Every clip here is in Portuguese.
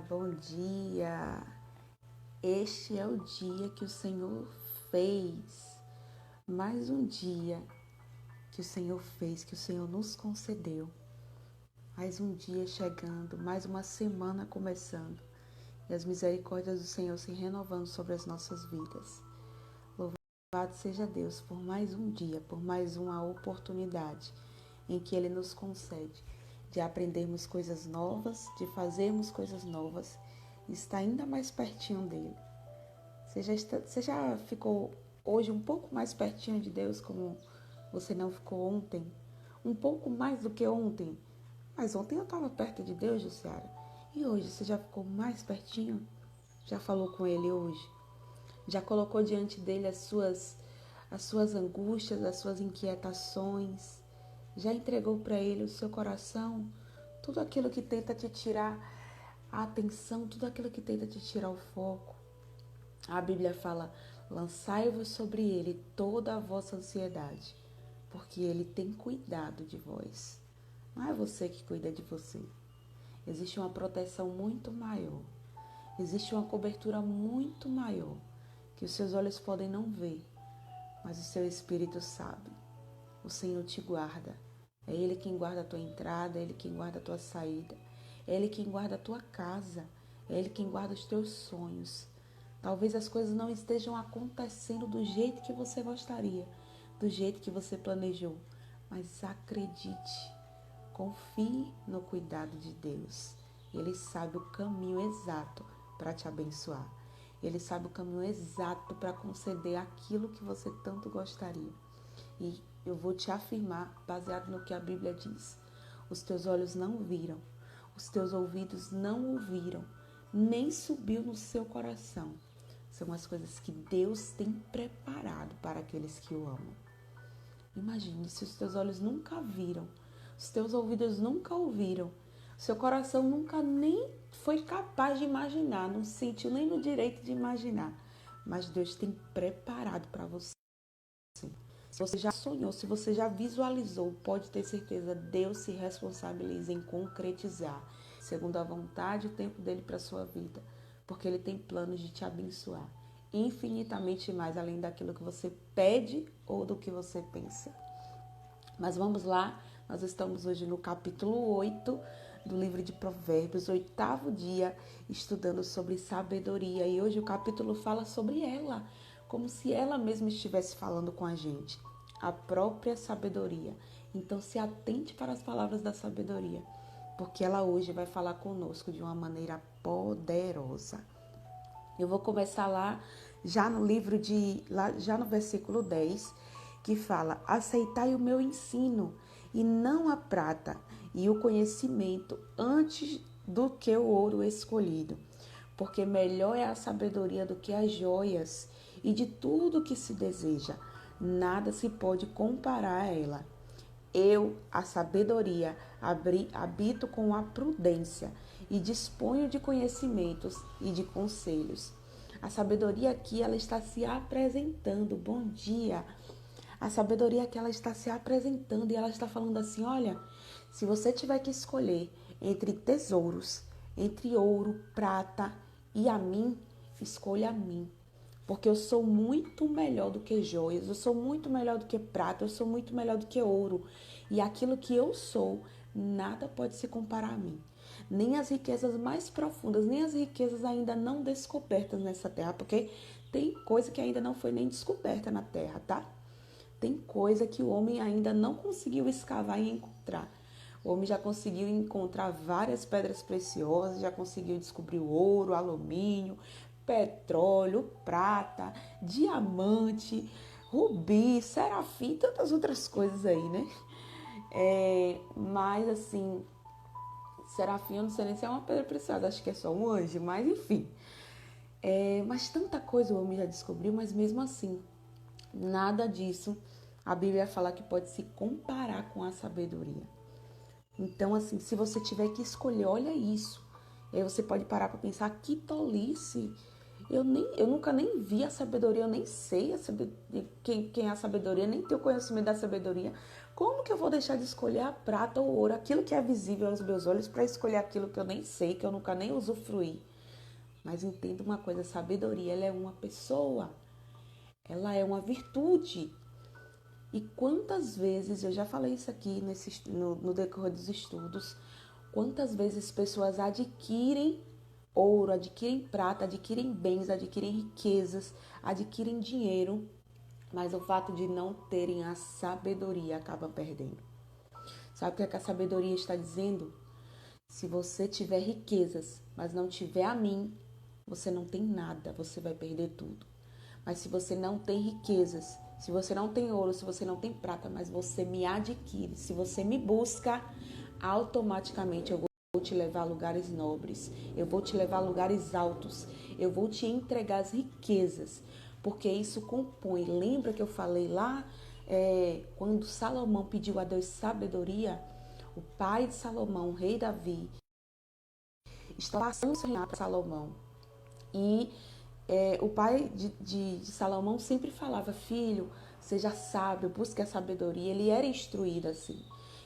Bom dia. Este é o dia que o Senhor fez. Mais um dia que o Senhor fez, que o Senhor nos concedeu. Mais um dia chegando, mais uma semana começando. E as misericórdias do Senhor se renovando sobre as nossas vidas. Louvado seja Deus por mais um dia, por mais uma oportunidade em que Ele nos concede de aprendermos coisas novas, de fazermos coisas novas e estar ainda mais pertinho dele. Você já ficou hoje um pouco mais pertinho de Deus como você não ficou ontem? Um pouco mais do que ontem? Mas ontem eu estava perto de Deus, Jussiara. E hoje você já ficou mais pertinho? Já falou com Ele hoje? Já colocou diante dele as suas angústias, as suas inquietações? Já entregou para Ele o seu coração? Tudo aquilo que tenta te tirar a atenção, tudo aquilo que tenta te tirar o foco. A Bíblia fala: lançai-vos sobre Ele toda a vossa ansiedade, porque Ele tem cuidado de vós. Não é você que cuida de você. Existe uma proteção muito maior. Existe uma cobertura muito maior, que os seus olhos podem não ver, mas o seu espírito sabe. O Senhor te guarda. É Ele quem guarda a tua entrada, é Ele quem guarda a tua saída. É Ele quem guarda a tua casa. É Ele quem guarda os teus sonhos. Talvez as coisas não estejam acontecendo do jeito que você gostaria, do jeito que você planejou. Mas acredite, confie no cuidado de Deus. Ele sabe o caminho exato para te abençoar. Ele sabe o caminho exato para conceder aquilo que você tanto gostaria. E eu vou te afirmar, baseado no que a Bíblia diz: os teus olhos não viram, os teus ouvidos não ouviram, nem subiu no seu coração. São as coisas que Deus tem preparado para aqueles que o amam. Imagine se os teus olhos nunca viram, os teus ouvidos nunca ouviram, seu coração nunca nem foi capaz de imaginar, não sentiu nem no direito de imaginar. Mas Deus tem preparado para você. Se você já sonhou, se você já visualizou, pode ter certeza, Deus se responsabiliza em concretizar, segundo a vontade e o tempo dele para a sua vida, porque ele tem planos de te abençoar infinitamente mais além daquilo que você pede ou do que você pensa. Mas vamos lá, nós estamos hoje no capítulo 8 do livro de Provérbios, 8º dia, estudando sobre sabedoria. E hoje o capítulo fala sobre ela, como se ela mesma estivesse falando com a gente, a própria sabedoria. Então se atente para as palavras da sabedoria, porque ela hoje vai falar conosco de uma maneira poderosa. Eu vou começar lá, já no versículo 10, que fala: aceitai o meu ensino, e não a prata, e o conhecimento antes do que o ouro escolhido. Porque melhor é a sabedoria do que as joias, e de tudo que se deseja, nada se pode comparar a ela. Eu, a sabedoria, habito com a prudência e disponho de conhecimentos e de conselhos. A sabedoria aqui, ela está se apresentando. Bom dia! A sabedoria aqui, ela está se apresentando e ela está falando assim: olha, se você tiver que escolher entre tesouros, entre ouro, prata e a mim, escolha a mim. Porque eu sou muito melhor do que joias, eu sou muito melhor do que prata, eu sou muito melhor do que ouro. E aquilo que eu sou, nada pode se comparar a mim. Nem as riquezas mais profundas, nem as riquezas ainda não descobertas nessa terra, porque tem coisa que ainda não foi nem descoberta na terra, tá? Tem coisa que o homem ainda não conseguiu escavar e encontrar. O homem já conseguiu encontrar várias pedras preciosas, já conseguiu descobrir o ouro, alumínio, petróleo, prata, diamante, rubi, serafim, tantas outras coisas aí, né? Mas assim, serafim eu não sei nem se é uma pedra preciosa, acho que é só um anjo, mas enfim. Mas tanta coisa o homem já descobriu, mas mesmo assim, nada disso a Bíblia fala que pode se comparar com a sabedoria. Então, assim, se você tiver que escolher, olha isso. E aí você pode parar para pensar: que tolice Eu nunca nem vi a sabedoria, eu nem sei quem é a sabedoria, nem tenho conhecimento da sabedoria. Como que eu vou deixar de escolher a prata ou o ouro, aquilo que é visível aos meus olhos, para escolher aquilo que eu nem sei, que eu nunca nem usufruí? Mas entenda uma coisa, a sabedoria, ela é uma pessoa, ela é uma virtude. E quantas vezes, eu já falei isso aqui no decorrer dos estudos, quantas vezes pessoas adquirem ouro, adquirem prata, adquirem bens, adquirem riquezas, adquirem dinheiro, mas o fato de não terem a sabedoria acaba perdendo. Sabe o que é que a sabedoria está dizendo? Se você tiver riquezas, mas não tiver a mim, você não tem nada, você vai perder tudo. Mas se você não tem riquezas, se você não tem ouro, se você não tem prata, mas você me adquire, se você me busca, automaticamente eu vou te levar a lugares nobres, eu vou te levar a lugares altos, eu vou te entregar as riquezas, porque isso compõe. Lembra que eu falei lá, quando Salomão pediu a Deus sabedoria, o pai de Salomão, o rei Davi, está passando a sonhar para Salomão. E o pai de Salomão sempre falava: filho, seja sábio, busque a sabedoria. Ele era instruído assim.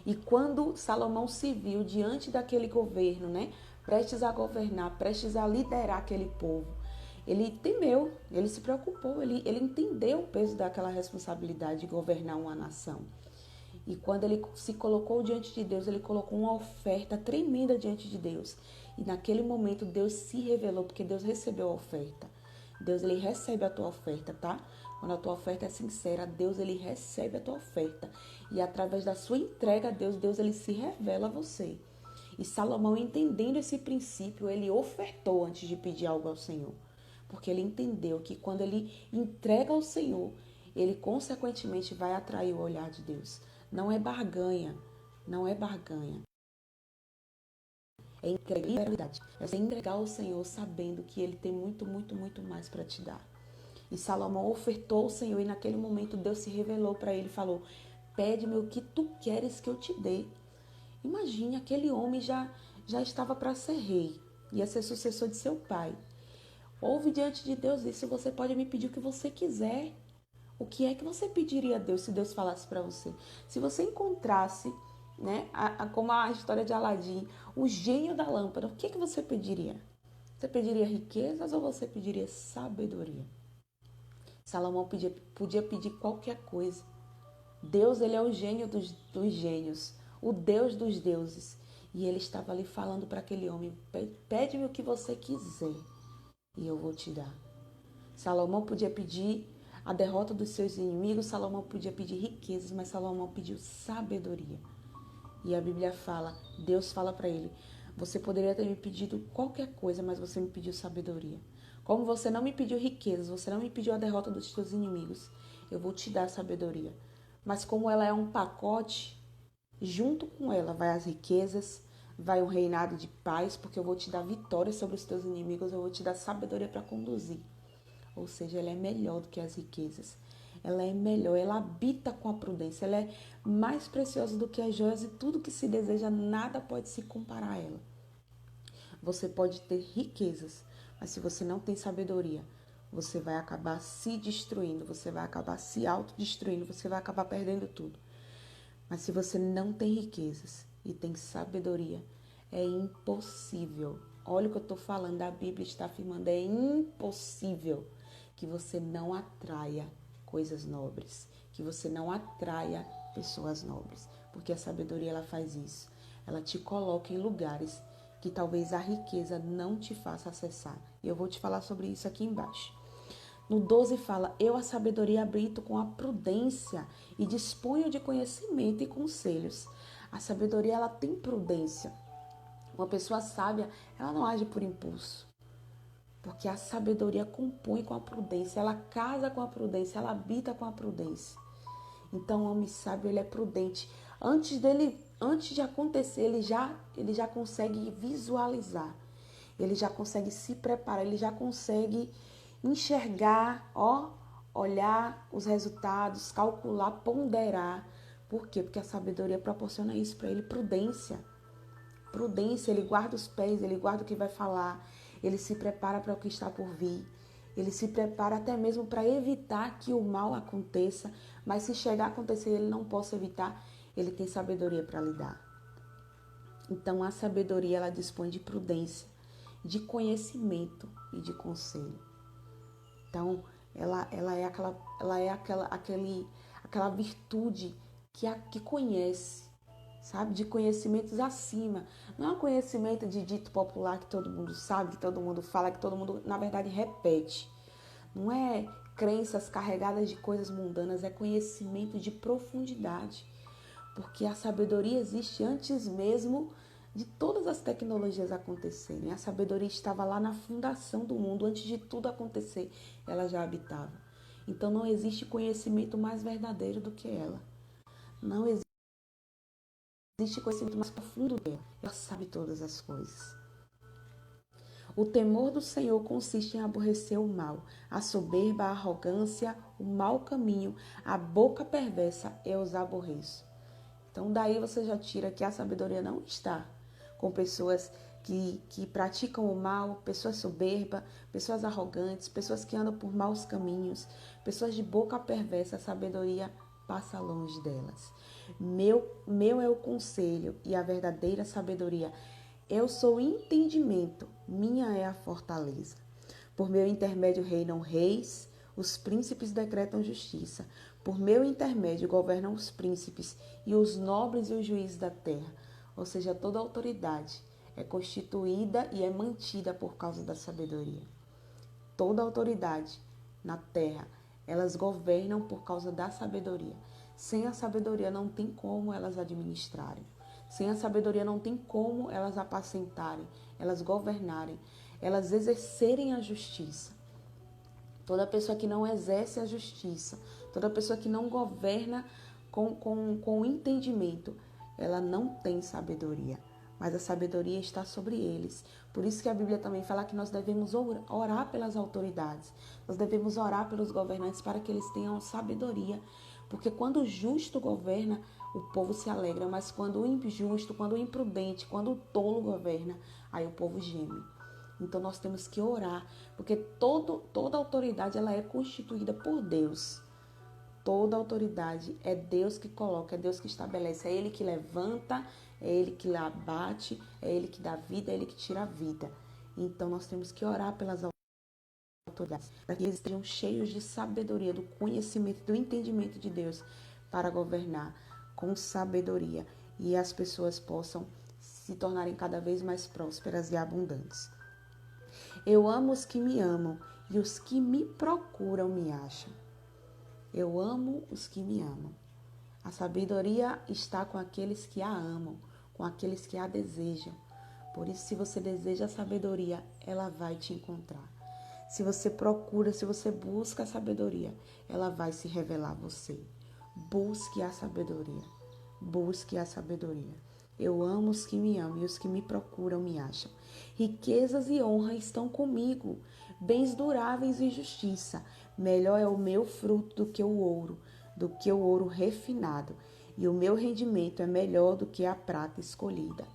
E quando Salomão se viu diante daquele governo, né, prestes a governar, prestes a liderar aquele povo, ele temeu, ele se preocupou, ele entendeu o peso daquela responsabilidade de governar uma nação. E quando ele se colocou diante de Deus, ele colocou uma oferta tremenda diante de Deus. E naquele momento Deus se revelou, porque Deus recebeu a oferta. Deus, ele recebe a tua oferta, tá? Quando a tua oferta é sincera, Deus, ele recebe a tua oferta. E através da sua entrega a Deus, Deus, ele se revela a você. E Salomão, entendendo esse princípio, ele ofertou antes de pedir algo ao Senhor. Porque ele entendeu que quando ele entrega ao Senhor, ele consequentemente vai atrair o olhar de Deus. Não é barganha, não é barganha. É entregar, é você entregar ao Senhor sabendo que Ele tem muito, muito, muito mais para te dar. E Salomão ofertou ao Senhor e naquele momento Deus se revelou para ele e falou: pede-me o que tu queres que eu te dê. Imagine, aquele homem já estava para ser rei, ia ser sucessor de seu pai. Ouve diante de Deus isso: você pode me pedir o que você quiser. O que é que você pediria a Deus se Deus falasse para você? Se você encontrasse, né, como a história de Aladim, o gênio da lâmpada, o que é que você pediria? Você pediria riquezas ou você pediria sabedoria? Salomão podia pedir qualquer coisa. Deus, ele é o gênio dos gênios, o Deus dos deuses. E ele estava ali falando para aquele homem: pede-me o que você quiser e eu vou te dar. Salomão podia pedir a derrota dos seus inimigos, Salomão podia pedir riquezas, mas Salomão pediu sabedoria. E a Bíblia fala, Deus fala para ele: você poderia ter me pedido qualquer coisa, mas você me pediu sabedoria. Como você não me pediu riquezas, você não me pediu a derrota dos seus inimigos, eu vou te dar sabedoria. Mas como ela é um pacote, junto com ela vai as riquezas, vai um reinado de paz, porque eu vou te dar vitória sobre os teus inimigos, eu vou te dar sabedoria para conduzir. Ou seja, ela é melhor do que as riquezas. Ela é melhor, ela habita com a prudência, ela é mais preciosa do que as joias e tudo que se deseja, nada pode se comparar a ela. Você pode ter riquezas, mas se você não tem sabedoria, você vai acabar se destruindo, você vai acabar se autodestruindo, você vai acabar perdendo tudo. Mas se você não tem riquezas e tem sabedoria, é impossível. Olha o que eu estou falando, a Bíblia está afirmando, é impossível que você não atraia coisas nobres, que você não atraia pessoas nobres, porque a sabedoria ela faz isso. Ela te coloca em lugares que talvez a riqueza não te faça acessar. E eu vou te falar sobre isso aqui embaixo. No 12 fala: eu a sabedoria habito com a prudência e disponho de conhecimento e conselhos. A sabedoria ela tem prudência. Uma pessoa sábia, ela não age por impulso. Porque a sabedoria compõe com a prudência, ela casa com a prudência, ela habita com a prudência. Então o homem sábio, ele é prudente. Antes de acontecer, ele já consegue visualizar. Ele já consegue se preparar, ele já consegue enxergar, olhar os resultados, calcular, ponderar. Por quê? Porque a sabedoria proporciona isso para ele, prudência. Prudência, ele guarda os pés, ele guarda o que vai falar, ele se prepara para o que está por vir. Ele se prepara até mesmo para evitar que o mal aconteça, mas se chegar a acontecer e ele não possa evitar, ele tem sabedoria para lidar. Então a sabedoria ela dispõe de prudência, de conhecimento e de conselho. Então ela é aquela virtude que conhece, sabe? De conhecimentos acima. Não é um conhecimento de dito popular que todo mundo sabe, que todo mundo fala, que todo mundo, na verdade, repete. Não é crenças carregadas de coisas mundanas, é conhecimento de profundidade. Porque a sabedoria existe antes mesmo de todas as tecnologias acontecerem. A sabedoria estava lá na fundação do mundo, antes de tudo acontecer, ela já habitava. Então não existe conhecimento mais verdadeiro do que ela. Não existe conhecimento mais profundo dela. Ela sabe todas as coisas. O temor do Senhor consiste em aborrecer o mal, a soberba, a arrogância, o mau caminho, a boca perversa, eu os aborreço. Então daí você já tira que a sabedoria não está com pessoas que praticam o mal, pessoas soberbas, pessoas arrogantes, pessoas que andam por maus caminhos, pessoas de boca perversa. A sabedoria passa longe delas. Meu é o conselho e a verdadeira sabedoria. Eu sou o entendimento, minha é a fortaleza. Por meu intermédio reinam reis, os príncipes decretam justiça. Por meu intermédio governam os príncipes e os nobres e os juízes da terra. Ou seja, toda autoridade é constituída e é mantida por causa da sabedoria. Toda autoridade na terra, elas governam por causa da sabedoria. Sem a sabedoria não tem como elas administrarem. Sem a sabedoria não tem como elas apacentarem, elas governarem, elas exercerem a justiça. Toda pessoa que não exerce a justiça, toda pessoa que não governa com entendimento, ela não tem sabedoria. Mas a sabedoria está sobre eles. Por isso que a Bíblia também fala que nós devemos orar pelas autoridades. Nós devemos orar pelos governantes para que eles tenham sabedoria. Porque quando o justo governa, o povo se alegra. Mas quando o injusto, quando o imprudente, quando o tolo governa, aí o povo geme. Então nós temos que orar, porque toda autoridade ela é constituída por Deus. Toda autoridade é Deus que coloca, é Deus que estabelece, é Ele que levanta, é Ele que abate, é Ele que dá vida, é Ele que tira a vida. Então nós temos que orar pelas autoridades, para que eles estejam cheios de sabedoria, do conhecimento, do entendimento de Deus, para governar com sabedoria e as pessoas possam se tornarem cada vez mais prósperas e abundantes. Eu amo os que me amam e os que me procuram me acham. Eu amo os que me amam. A sabedoria está com aqueles que a amam, com aqueles que a desejam. Por isso, se você deseja a sabedoria, ela vai te encontrar. Se você procura, se você busca a sabedoria, ela vai se revelar a você. Busque a sabedoria. Busque a sabedoria. Eu amo os que me amam e os que me procuram me acham. Riquezas e honra estão comigo, bens duráveis e justiça. Melhor é o meu fruto do que o ouro refinado. E o meu rendimento é melhor do que a prata escolhida.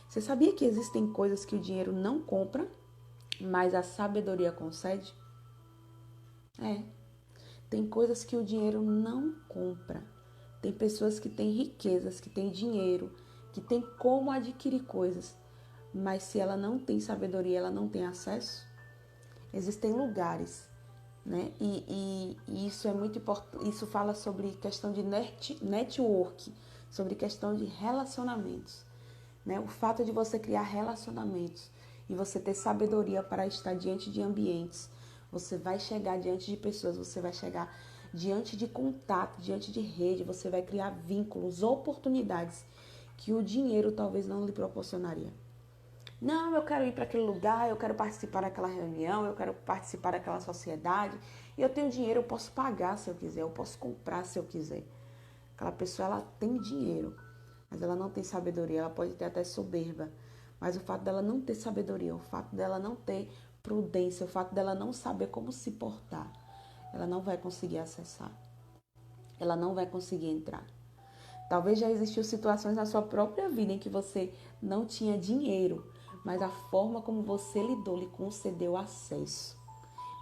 Você sabia que existem coisas que o dinheiro não compra, mas a sabedoria concede? Tem coisas que o dinheiro não compra. Tem pessoas que têm riquezas, que têm dinheiro, que têm como adquirir coisas, mas se ela não tem sabedoria, ela não tem acesso. Existem lugares, né? E isso é muito importante. Isso fala sobre questão de network, sobre questão de relacionamentos, né? O fato de você criar relacionamentos e você ter sabedoria para estar diante de ambientes, você vai chegar diante de pessoas, você vai chegar diante de contato, diante de rede, você vai criar vínculos, oportunidades que o dinheiro talvez não lhe proporcionaria. Não, eu quero ir para aquele lugar, eu quero participar daquela reunião, eu quero participar daquela sociedade. E eu tenho dinheiro, eu posso pagar se eu quiser, eu posso comprar se eu quiser. Aquela pessoa, ela tem dinheiro, mas ela não tem sabedoria, ela pode ter até soberba. Mas o fato dela não ter sabedoria, o fato dela não ter prudência, o fato dela não saber como se portar, ela não vai conseguir acessar. Ela não vai conseguir entrar. Talvez já existiu situações na sua própria vida em que você não tinha dinheiro, mas a forma como você lidou lhe concedeu acesso.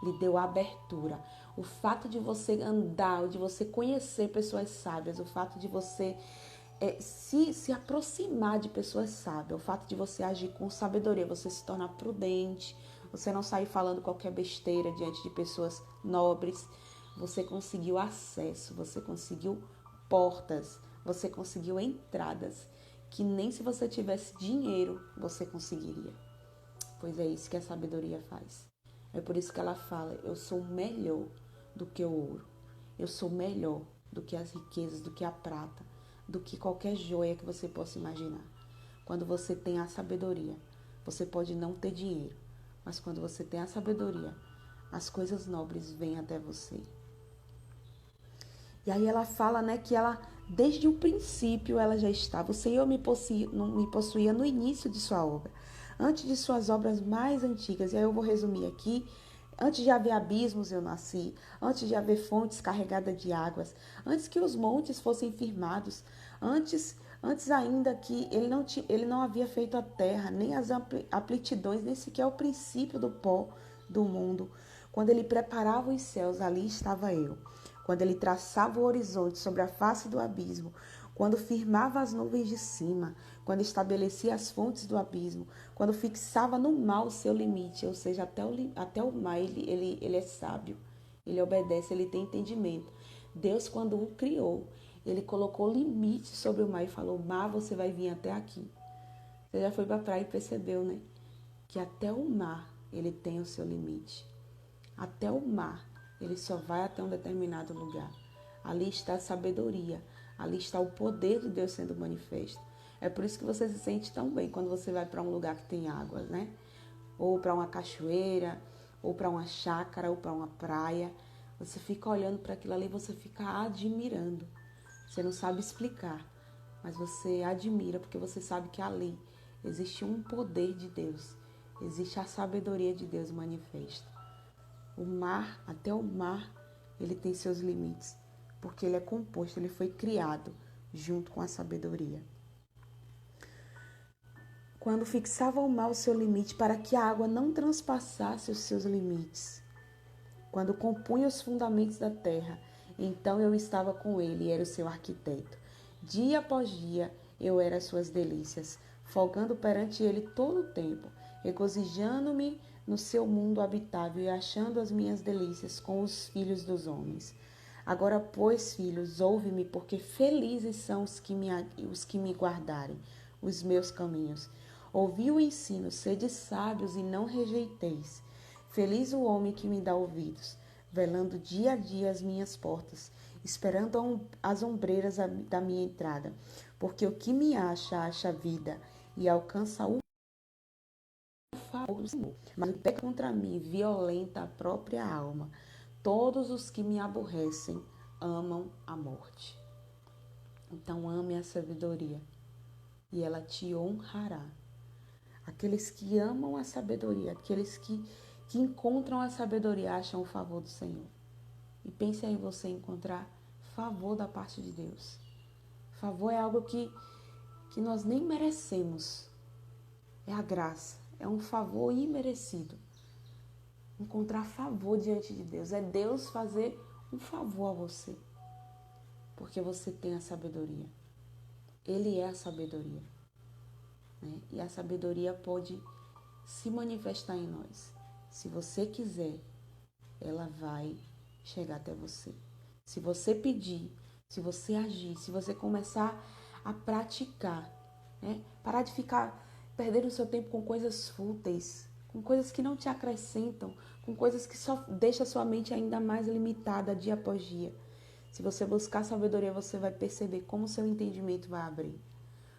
lhe deu abertura. O fato de você andar, de você conhecer pessoas sábias, o fato de você se aproximar de pessoas sábias, o fato de você agir com sabedoria, você se tornar prudente, você não sair falando qualquer besteira diante de pessoas nobres, você conseguiu acesso, você conseguiu portas, você conseguiu entradas que nem se você tivesse dinheiro você conseguiria. Pois é isso que a sabedoria faz. É por isso que ela fala: eu sou melhor do que o ouro, eu sou melhor do que as riquezas, do que a prata, do que qualquer joia que você possa imaginar. Quando você tem a sabedoria, você pode não ter dinheiro, mas quando você tem a sabedoria, as coisas nobres vêm até você. E aí ela fala, né, que ela, desde o princípio, ela já estava. O Senhor me possuía no início de sua obra, antes de suas obras mais antigas. E aí eu vou resumir aqui. Antes de haver abismos eu nasci, antes de haver fontes carregadas de águas, antes que os montes fossem firmados, antes ainda que ele não havia feito a terra, nem as amplitudes, nem sequer o princípio do pó do mundo. Quando ele preparava os céus, ali estava eu. Quando ele traçava o horizonte sobre a face do abismo, quando firmava as nuvens de cima, quando estabelecia as fontes do abismo, quando fixava no mar o seu limite, ou seja, até o mar ele é sábio, ele obedece, ele tem entendimento. Deus, quando o criou, ele colocou limite sobre o mar e falou: mar, você vai vir até aqui. Você já foi para a praia e percebeu, né? Que até o mar ele tem o seu limite. Até o mar ele só vai até um determinado lugar. Ali está a sabedoria, ali está o poder de Deus sendo manifesto. É por isso que você se sente tão bem quando você vai para um lugar que tem águas, né? Ou para uma cachoeira, ou para uma chácara, ou para uma praia. Você fica olhando para aquilo ali, você fica admirando. Você não sabe explicar, mas você admira porque você sabe que ali existe um poder de Deus, existe a sabedoria de Deus manifesta. O mar, até o mar, ele tem seus limites, porque ele é composto, ele foi criado junto com a sabedoria. Quando fixava o mar o seu limite para que a água não transpassasse os seus limites. Quando compunha os fundamentos da terra, então eu estava com ele e era o seu arquiteto. Dia após dia eu era as suas delícias, folgando perante ele todo o tempo, regozijando-me no seu mundo habitável e achando as minhas delícias com os filhos dos homens. Agora, pois, filhos, ouve-me, porque felizes são os que me guardarem os meus caminhos. Ouvi o ensino, sede sábios e não rejeiteis. Feliz o homem que me dá ouvidos, velando dia a dia as minhas portas, esperando as ombreiras da minha entrada. Porque o que me acha vida e alcança o favor do Senhor. Mas o que peca contra mim violenta a própria alma. Todos os que me aborrecem amam a morte. Então ame a sabedoria e ela te honrará. Aqueles que amam a sabedoria, aqueles que encontram a sabedoria, acham o favor do Senhor. E pense aí em você encontrar favor da parte de Deus. Favor é algo que nós nem merecemos. É a graça, é um favor imerecido. Encontrar favor diante de Deus é Deus fazer um favor a você. Porque você tem a sabedoria. Ele é a sabedoria. Né? E a sabedoria pode se manifestar em nós. Se você quiser, ela vai chegar até você. Se você pedir, se você agir, se você começar a praticar, né? Parar de ficar perdendo o seu tempo com coisas fúteis, com coisas que não te acrescentam, com coisas que só deixam a sua mente ainda mais limitada dia após dia. Se você buscar sabedoria, você vai perceber como o seu entendimento vai abrir,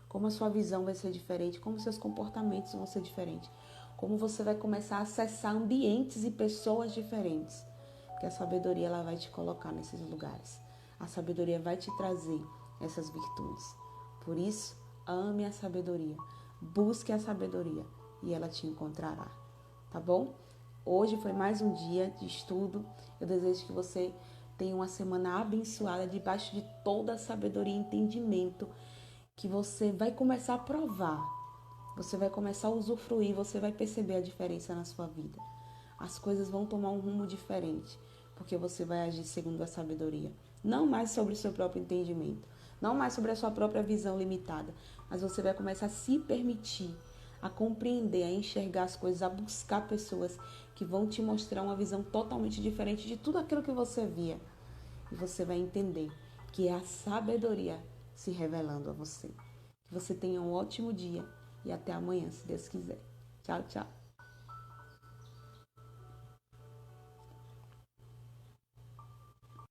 como a sua visão vai ser diferente, como seus comportamentos vão ser diferentes, como você vai começar a acessar ambientes e pessoas diferentes. Porque a sabedoria ela vai te colocar nesses lugares. A sabedoria vai te trazer essas virtudes. Por isso, ame a sabedoria. Busque a sabedoria e ela te encontrará. Tá bom? Hoje foi mais um dia de estudo. Eu desejo que você tenha uma semana abençoada debaixo de toda a sabedoria e entendimento que você vai começar a provar. Você vai começar a usufruir, você vai perceber a diferença na sua vida. as coisas vão tomar um rumo diferente, porque você vai agir segundo a sabedoria. Não mais sobre o seu próprio entendimento, não mais sobre a sua própria visão limitada, mas você vai começar a se permitir, a compreender, a enxergar as coisas, a buscar pessoas que vão te mostrar uma visão totalmente diferente de tudo aquilo que você via. E você vai entender que é a sabedoria se revelando a você. Que você tenha um ótimo dia e até amanhã, se Deus quiser. Tchau, tchau.